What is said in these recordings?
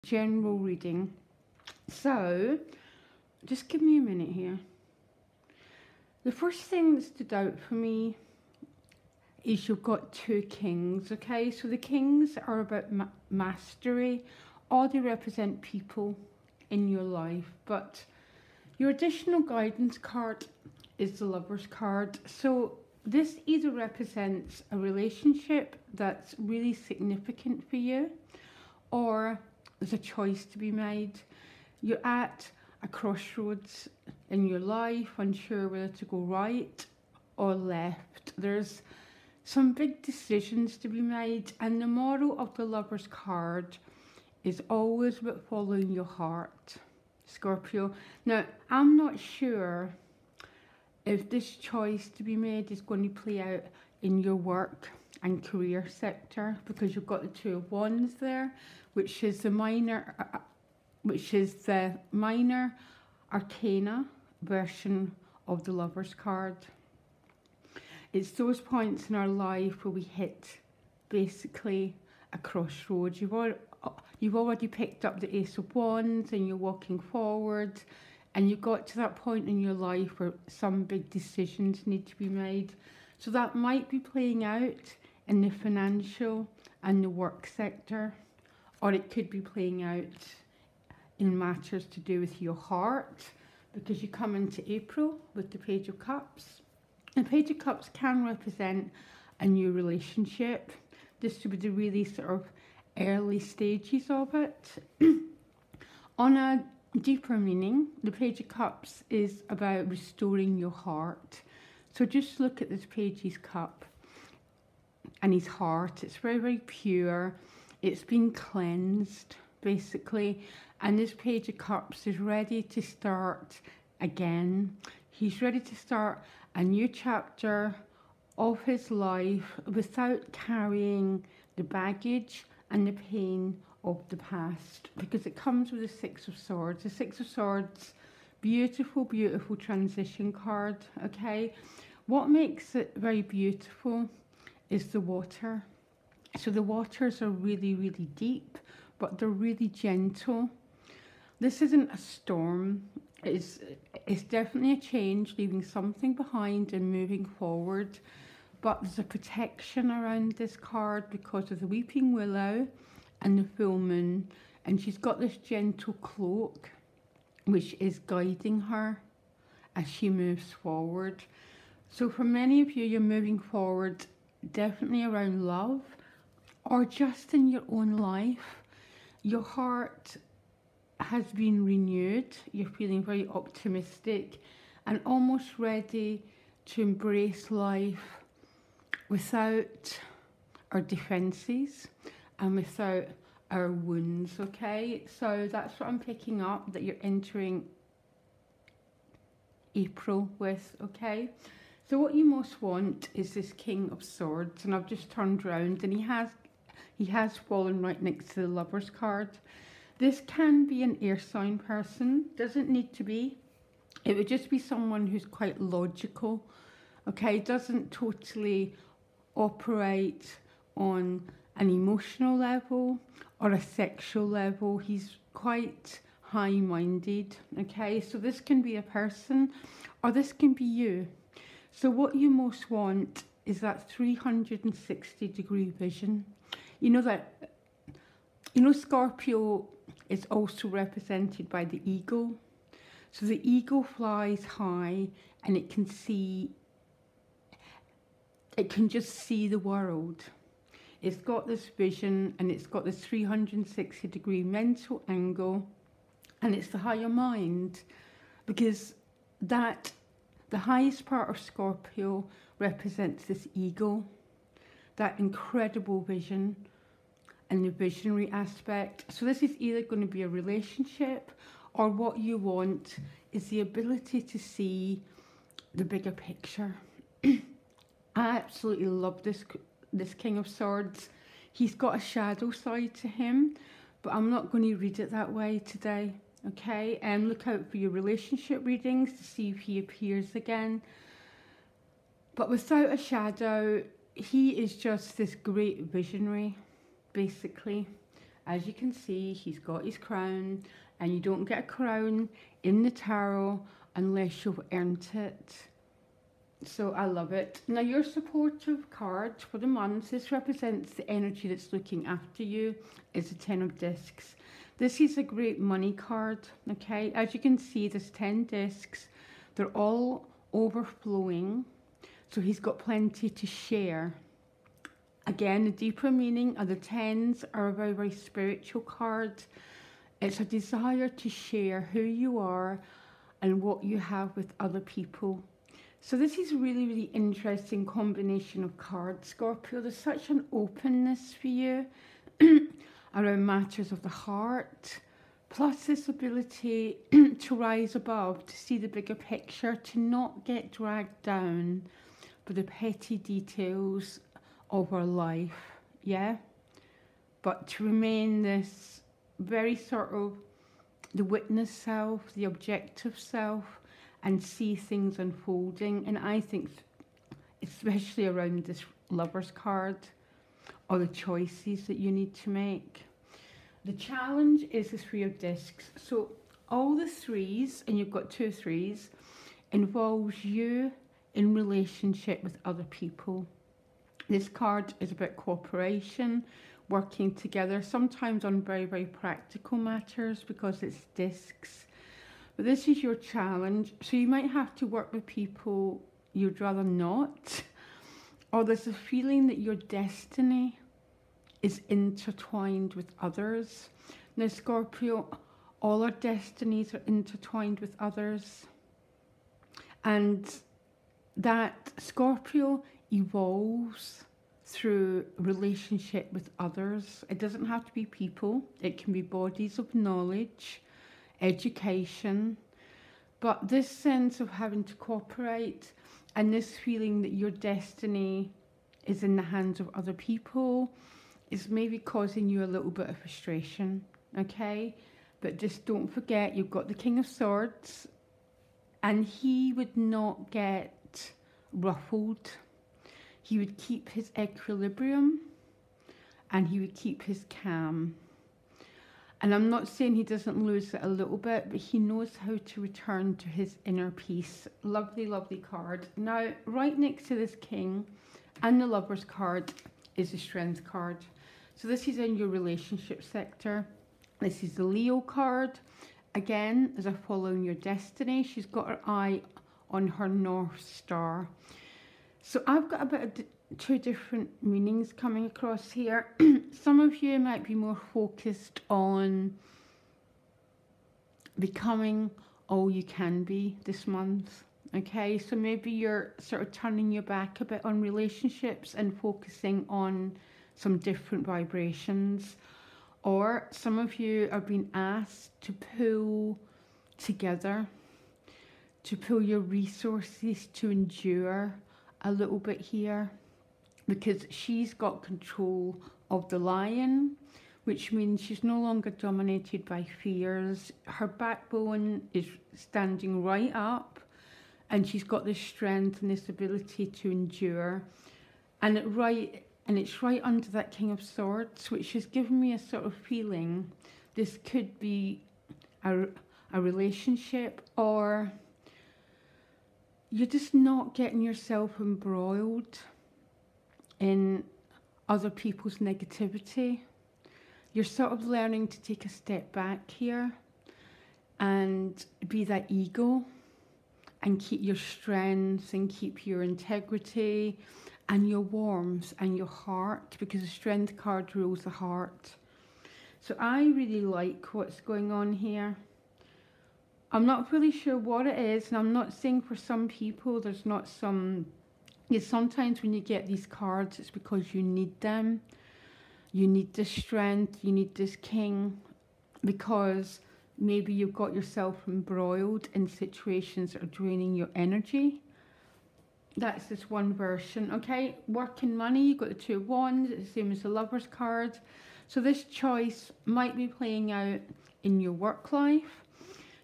general reading. So, just give me a minute here. The first thing that stood out for me is you've got two kings, okay? So the kings are about mastery, or they represent people in your life. But your additional guidance card is the Lover's card. So this either represents a relationship that's really significant for you, or there's a choice to be made. You're at a crossroads in your life, unsure whether to go right or left. There's some big decisions to be made, and the moral of the Lover's card is always about following your heart, Scorpio. Now, I'm not sure if this choice to be made is going to play out in your work and career sector, because you've got the Two of Wands there, which is the minor arcana version of the Lover's card. It's those points in our life where we hit basically a crossroads. You've already picked up the Ace of Wands and you're walking forward, and you got to that point in your life where some big decisions need to be made. So that might be playing out in the financial and the work sector, or it could be playing out in matters to do with your heart, because you come into April with the Page of Cups. The Page of Cups can represent a new relationship. This would be the really sort of early stages of it. On a deeper meaning, the Page of Cups is about restoring your heart. So just look at this Page's cup and his heart. It's very, very pure. It's been cleansed, basically. And this Page of Cups is ready to start again. He's ready to start a new chapter of his life without carrying the baggage and the pain of the past, because it comes with the Six of Swords. The Six of Swords, beautiful, beautiful transition card, okay? What makes it very beautiful is the water. So the waters are really, really deep, but they're really gentle. This isn't a storm. It's definitely a change, leaving something behind and moving forward. But there's a protection around this card because of the Weeping Willow and the full moon. And she's got this gentle cloak, which is guiding her as she moves forward. So for many of you, you're moving forward definitely around love, or just in your own life. Your heart has been renewed. You're feeling very optimistic and almost ready to embrace life without our defences and without our wounds, okay? So that's what I'm picking up, that you're entering April with, okay? So what you most want is this King of Swords, and I've just turned round and he has fallen right next to the Lover's card. This can be an air sign person, doesn't need to be. It would just be someone who's quite logical, okay? Doesn't totally operate on an emotional level or a sexual level. He's quite high-minded, okay? So this can be a person, or this can be you. So what you most want is that 360-degree vision. You know Scorpio is also represented by the eagle. So the eagle flies high and it can just see the world. It's got this vision and it's got this 360-degree mental angle, and it's the higher mind, because the highest part of Scorpio represents this eagle, that incredible vision and the visionary aspect. So this is either going to be a relationship, or what you want is the ability to see the bigger picture. I absolutely love this King of Swords. He's got a shadow side to him, but I'm not going to read it that way today, okay? And look out for your relationship readings to see if he appears again. But without a shadow, he is just this great visionary, basically. As you can see, he's got his crown, and you don't get a crown in the tarot unless you've earned it. So I love it. Now, your supportive card for the month, this represents the energy that's looking after you, is the 10 of discs. This is a great money card, okay? As you can see, there's 10 discs. They're all overflowing, so he's got plenty to share. Again, the deeper meaning of the 10s are a very, very spiritual card. It's a desire to share who you are and what you have with other people. So this is a really, really interesting combination of cards, Scorpio. There's such an openness for you around matters of the heart, plus this ability to rise above, to see the bigger picture, to not get dragged down by the petty details of our life, yeah? But to remain this very sort of the witness self, the objective self, and see things unfolding. And I think, especially around this Lover's card, or the choices that you need to make. The challenge is the 3 of discs. So all the 3s, and you've got 2 3s, involves you in relationship with other people. This card is about cooperation, working together, sometimes on very, very practical matters because it's discs. But this is your challenge. So you might have to work with people you'd rather not, or there's a feeling that your destiny is intertwined with others. Now, Scorpio, all our destinies are intertwined with others. And that Scorpio evolves through relationship with others. It doesn't have to be people. It can be bodies of knowledge, education. But this sense of having to cooperate and this feeling that your destiny is in the hands of other people is maybe causing you a little bit of frustration, okay? But just don't forget, you've got the King of Swords, and he would not get ruffled. He would keep his equilibrium, and he would keep his calm. And I'm not saying he doesn't lose it a little bit, but he knows how to return to his inner peace. Lovely, lovely card. Now, right next to this King and the Lover's card is the Strength card. So this is in your relationship sector. This is the Leo card. Again, as a following your destiny, she's got her eye on her North Star. So I've got about 2 different meanings coming across here. Some of you might be more focused on becoming all you can be this month. Okay, so maybe you're sort of turning your back a bit on relationships and focusing on some different vibrations. Or some of you are being asked to pull together, to pull your resources to endure a little bit here, because she's got control of the Lion, which means she's no longer dominated by fears. Her backbone is standing right up, and she's got this strength and this ability to endure. And it's right under that King of Swords, which has given me a sort of feeling this could be a relationship, or you're just not getting yourself embroiled in other people's negativity. You're sort of learning to take a step back here and be that ego and keep your strength and keep your integrity and your warmth and your heart, because the Strength card rules the heart. So I really like what's going on here. I'm not really sure what it is, and I'm not saying for some people there's not some... Yes, sometimes when you get these cards, it's because you need them. You need this strength, you need this King, because maybe you've got yourself embroiled in situations that are draining your energy. That's this one version, okay? Work and money, you've got the 2 of Wands, it's the same as the Lover's card. So this choice might be playing out in your work life.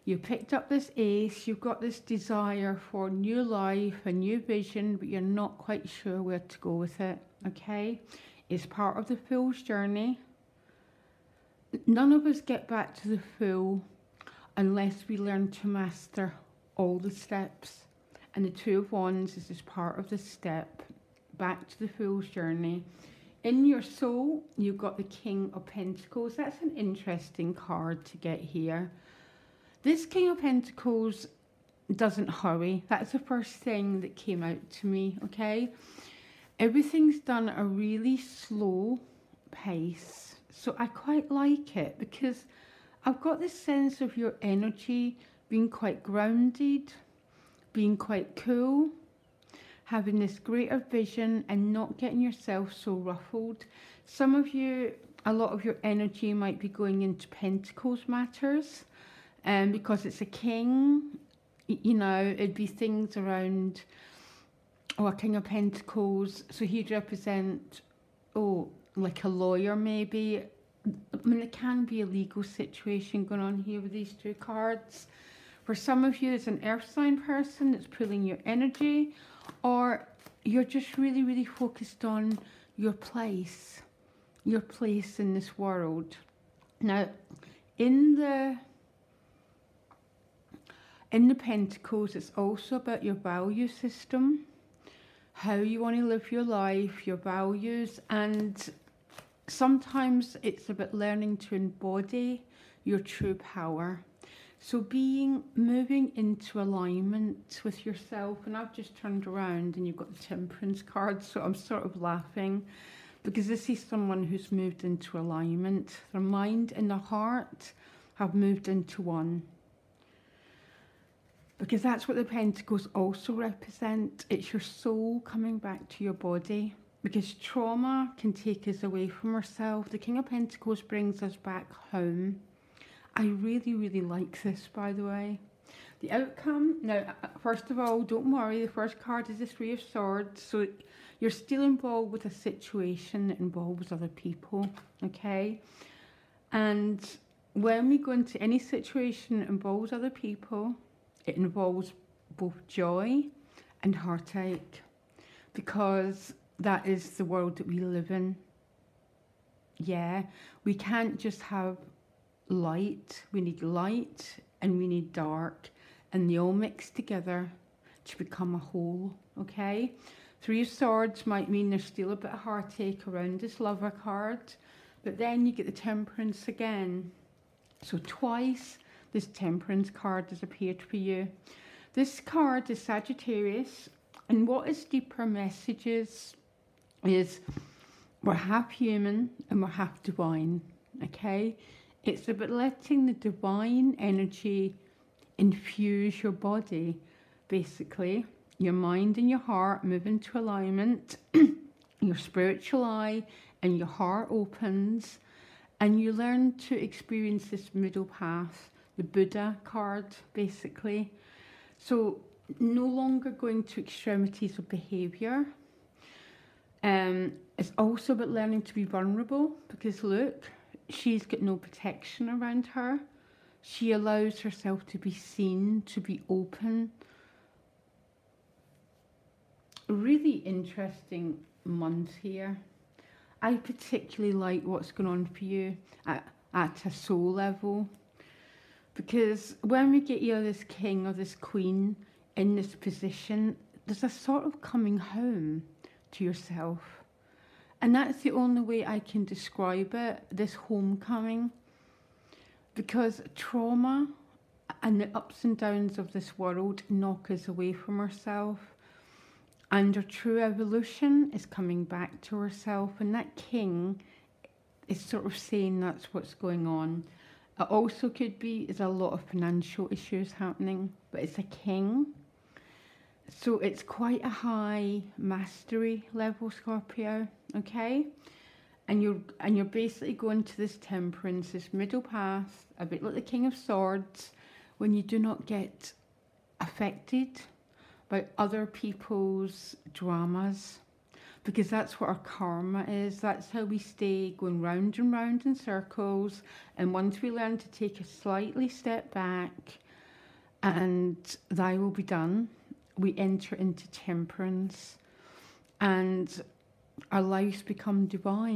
You picked up this Ace, you've got this desire for new life, a new vision, but you're not quite sure where to go with it, okay? It's part of the Fool's journey. none of us get back to the full unless we learn to master all the steps. And the Two of Wands is just part of the step back to the Fool's journey. In your soul, you've got the King of Pentacles. That's an interesting card to get here. This King of Pentacles doesn't hurry. That's the first thing that came out to me, okay? Everything's done at a really slow pace. So I quite like it because I've got this sense of your energy being quite grounded, being quite cool, having this greater vision and not getting yourself so ruffled. Some of you, a lot of your energy might be going into Pentacles matters, and because it's a king, you know, it'd be things around, a King of Pentacles, so he'd represent, like a lawyer maybe. I mean, there can be a legal situation going on here with these two cards. For some of you, it's an earth sign person that's pulling your energy, or you're just really, really focused on your place in this world. Now, in the Pentacles, it's also about your value system, how you want to live your life, your values, and sometimes it's about learning to embody your true power. So moving into alignment with yourself. And I've just turned around and you've got the Temperance card, so I'm sort of laughing because this is someone who's moved into alignment. Their mind and their heart have moved into one. Because that's what the Pentacles also represent. It's your soul coming back to your body. Because trauma can take us away from ourselves. The King of Pentacles brings us back home. I really, really like this, by the way. The outcome, now, first of all, don't worry. The first card is the Three of Swords. So you're still involved with a situation that involves other people, okay? And when we go into any situation that involves other people, it involves both joy and heartache. Because that is the world that we live in. Yeah, we can't just have light. We need light and we need dark, and they all mix together to become a whole, okay? Three of Swords might mean there's still a bit of heartache around this Lover card, but then you get the Temperance again. So twice this Temperance card has appeared for you. This card is Sagittarius, and what its deeper messages is we're half human and we're half divine, okay? It's about letting the divine energy infuse your body, basically. Your mind and your heart move into alignment. Your spiritual eye and your heart opens, and you learn to experience this middle path, the Buddha card, basically. So no longer going to extremities of behaviour. It's also about learning to be vulnerable, because look, she's got no protection around her. She allows herself to be seen, to be open. Really interesting month here. I particularly like what's going on for you at a soul level, because when we get you this king or this queen in this position, there's a sort of coming home to yourself. And that's the only way I can describe it, this homecoming. Because trauma and the ups and downs of this world knock us away from ourselves. And our true evolution is coming back to ourselves. And that king is sort of saying that's what's going on. It also could be there's a lot of financial issues happening, but it's a king. So it's quite a high mastery level, Scorpio, okay? And you're basically going to this Temperance, this middle path, a bit like the King of Swords, when you do not get affected by other people's dramas, because that's what our karma is. That's how we stay going round and round in circles. And once we learn to take a slightly step back and thy will be done, we enter into Temperance and our lives become divine.